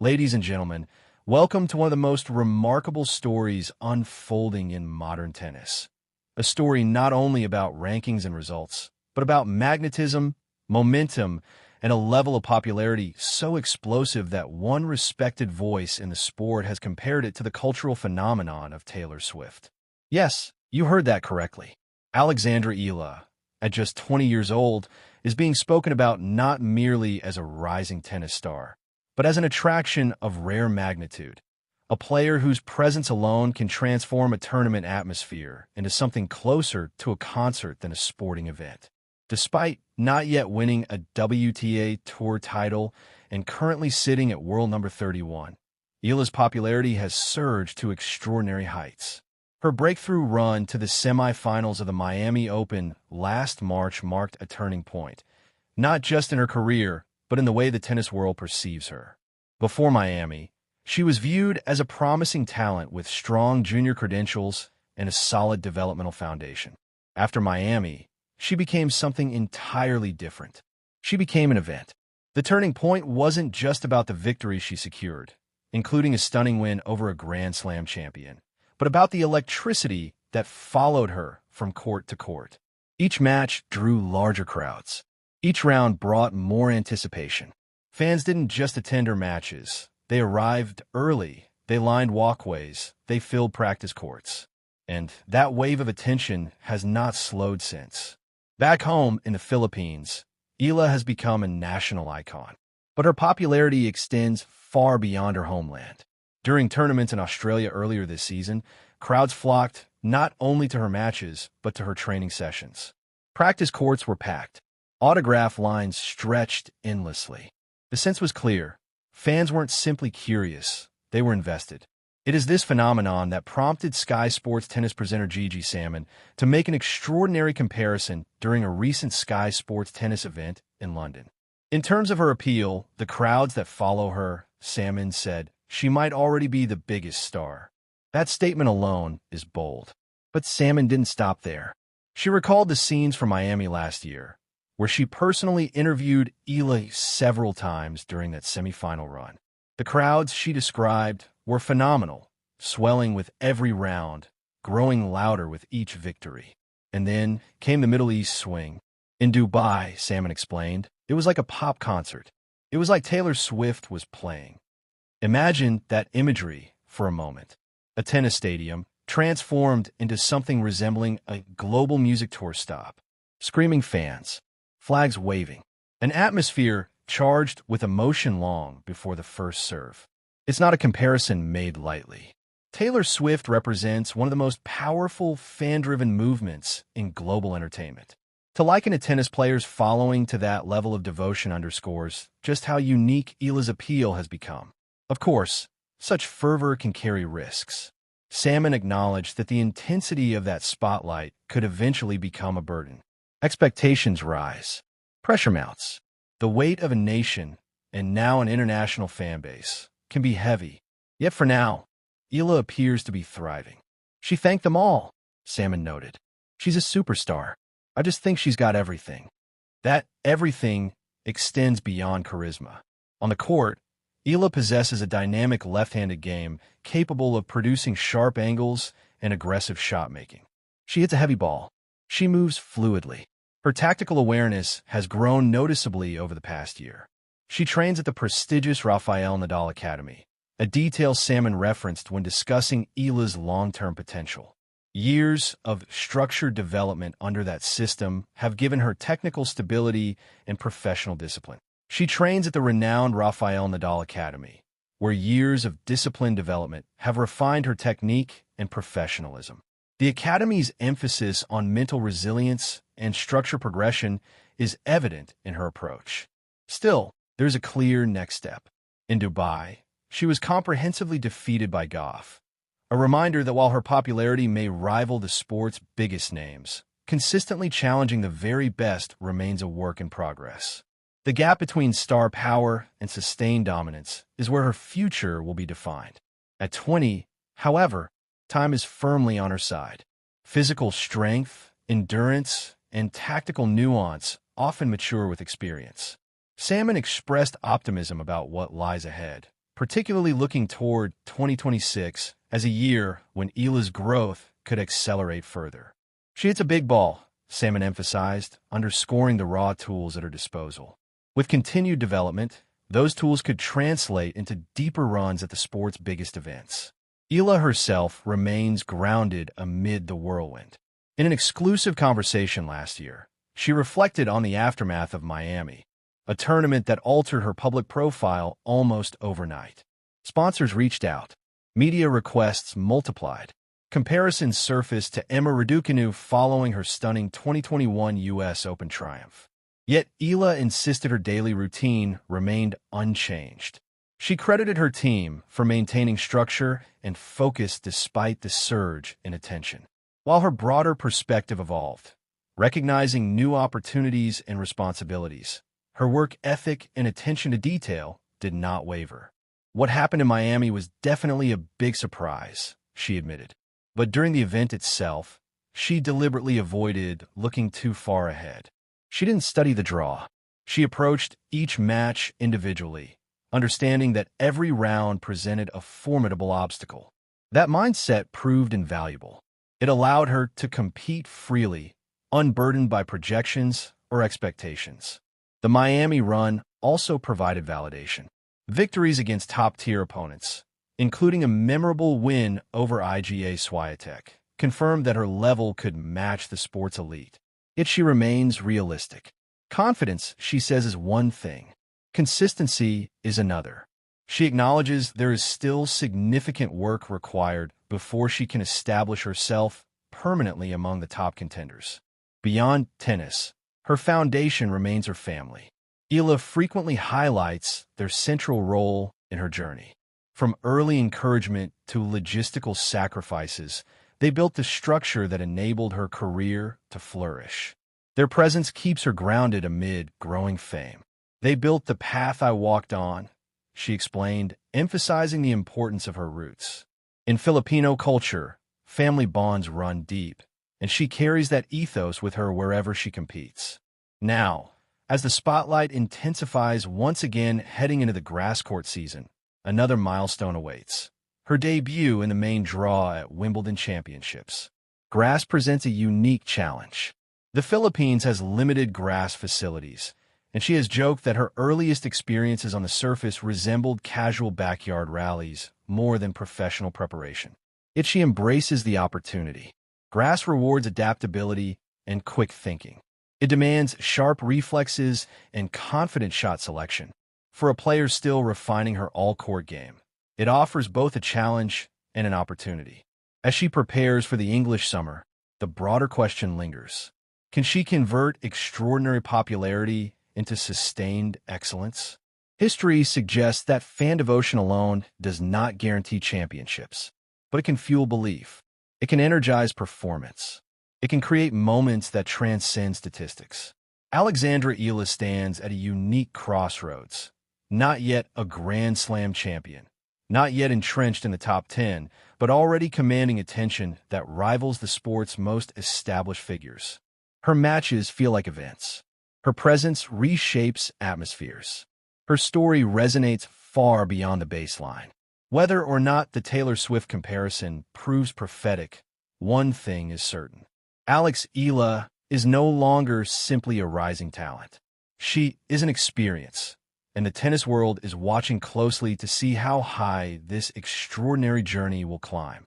Ladies and gentlemen, welcome to one of the most remarkable stories unfolding in modern tennis. A story not only about rankings and results, but about magnetism, momentum, and a level of popularity so explosive that one respected voice in the sport has compared it to the cultural phenomenon of Taylor Swift. Yes, you heard that correctly. Alexandra Eala, at just 20 years old, is being spoken about not merely as a rising tennis star, but as an attraction of rare magnitude, a player whose presence alone can transform a tournament atmosphere into something closer to a concert than a sporting event. Despite not yet winning a WTA Tour title and currently sitting at world number 31, Eala's popularity has surged to extraordinary heights. Her breakthrough run to the semifinals of the Miami Open last March marked a turning point, not just in her career, but in the way the tennis world perceives her. Before Miami, she was viewed as a promising talent with strong junior credentials and a solid developmental foundation. After Miami, she became something entirely different. She became an event. The turning point wasn't just about the victories she secured, including a stunning win over a Grand Slam champion, but about the electricity that followed her from court to court. Each match drew larger crowds. Each round brought more anticipation. Fans didn't just attend her matches. They arrived early. They lined walkways. They filled practice courts. And that wave of attention has not slowed since. Back home in the Philippines, Eala has become a national icon. But her popularity extends far beyond her homeland. During tournaments in Australia earlier this season, crowds flocked not only to her matches, but to her training sessions. Practice courts were packed. Autograph lines stretched endlessly. The sense was clear. Fans weren't simply curious, they were invested. It is this phenomenon that prompted Sky Sports tennis presenter Gigi Salmon to make an extraordinary comparison during a recent Sky Sports tennis event in London. In terms of her appeal, the crowds that follow her, Salmon said, she might already be the biggest star. That statement alone is bold. But Salmon didn't stop there. She recalled the scenes from Miami last year, where she personally interviewed Eala several times during that semifinal run. The crowds she described were phenomenal, swelling with every round, growing louder with each victory. And then came the Middle East swing. In Dubai, Salmon explained, it was like a pop concert. It was like Taylor Swift was playing. Imagine that imagery for a moment. A tennis stadium transformed into something resembling a global music tour stop. Screaming fans, flags waving, an atmosphere charged with emotion long before the first serve. It's not a comparison made lightly. Taylor Swift represents one of the most powerful fan-driven movements in global entertainment. To liken a tennis player's following to that level of devotion underscores just how unique Eala's appeal has become. Of course, such fervor can carry risks. Salmon acknowledged that the intensity of that spotlight could eventually become a burden. Expectations rise. Pressure mounts. The weight of a nation, and now an international fan base, can be heavy. Yet for now, Eala appears to be thriving. She thanked them all, Salmon noted. She's a superstar. I just think she's got everything. That everything extends beyond charisma. On the court, Eala possesses a dynamic left-handed game capable of producing sharp angles and aggressive shot-making. She hits a heavy ball. She moves fluidly. Her tactical awareness has grown noticeably over the past year. She trains at the prestigious Rafael Nadal Academy, a detail Salmon referenced when discussing Eala's long-term potential. Years of structured development under that system have given her technical stability and professional discipline. She trains at the renowned Rafael Nadal Academy, where years of disciplined development have refined her technique and professionalism. The Academy's emphasis on mental resilience and structure progression is evident in her approach. Still, there's a clear next step. In Dubai, she was comprehensively defeated by Gauff, a reminder that while her popularity may rival the sport's biggest names, consistently challenging the very best remains a work in progress. The gap between star power and sustained dominance is where her future will be defined. At 20, however, time is firmly on her side. Physical strength, endurance, and tactical nuance often mature with experience. Salmon expressed optimism about what lies ahead, particularly looking toward 2026 as a year when Eala's growth could accelerate further. She hits a big ball, Salmon emphasized, underscoring the raw tools at her disposal. With continued development, those tools could translate into deeper runs at the sport's biggest events. Eala herself remains grounded amid the whirlwind. In an exclusive conversation last year, she reflected on the aftermath of Miami, a tournament that altered her public profile almost overnight. Sponsors reached out. Media requests multiplied. Comparisons surfaced to Emma Raducanu following her stunning 2021 U.S. Open triumph. Yet Eala insisted her daily routine remained unchanged. She credited her team for maintaining structure and focus despite the surge in attention. While her broader perspective evolved, recognizing new opportunities and responsibilities, her work ethic and attention to detail did not waver. What happened in Miami was definitely a big surprise, she admitted. But during the event itself, she deliberately avoided looking too far ahead. She didn't study the draw. She approached each match individually, understanding that every round presented a formidable obstacle. That mindset proved invaluable. It allowed her to compete freely, unburdened by projections or expectations. The Miami run also provided validation. Victories against top-tier opponents, including a memorable win over Iga Swiatek, confirmed that her level could match the sport's elite. Yet she remains realistic. Confidence, she says, is one thing. Consistency is another. She acknowledges there is still significant work required before she can establish herself permanently among the top contenders. Beyond tennis, her foundation remains her family. Eala frequently highlights their central role in her journey. From early encouragement to logistical sacrifices, they built the structure that enabled her career to flourish. Their presence keeps her grounded amid growing fame. They built the path I walked on, she explained, emphasizing the importance of her roots. In Filipino culture, family bonds run deep, and she carries that ethos with her wherever she competes. Now, as the spotlight intensifies once again heading into the grass court season, another milestone awaits. Her debut in the main draw at Wimbledon Championships. Grass presents a unique challenge. The Philippines has limited grass facilities, and she has joked that her earliest experiences on the surface resembled casual backyard rallies more than professional preparation. Yet she embraces the opportunity. Grass rewards adaptability and quick thinking. It demands sharp reflexes and confident shot selection. For a player still refining her all-court game, it offers both a challenge and an opportunity. As she prepares for the English summer, the broader question lingers. Can she convert extraordinary popularity into sustained excellence? History suggests that fan devotion alone does not guarantee championships, but it can fuel belief. It can energize performance. It can create moments that transcend statistics. Alexandra Eala stands at a unique crossroads. Not yet a Grand Slam champion, not yet entrenched in the top 10, but already commanding attention that rivals the sport's most established figures. Her matches feel like events. Her presence reshapes atmospheres. Her story resonates far beyond the baseline. Whether or not the Taylor Swift comparison proves prophetic, one thing is certain. Alex Eala is no longer simply a rising talent. She is an experience, and the tennis world is watching closely to see how high this extraordinary journey will climb.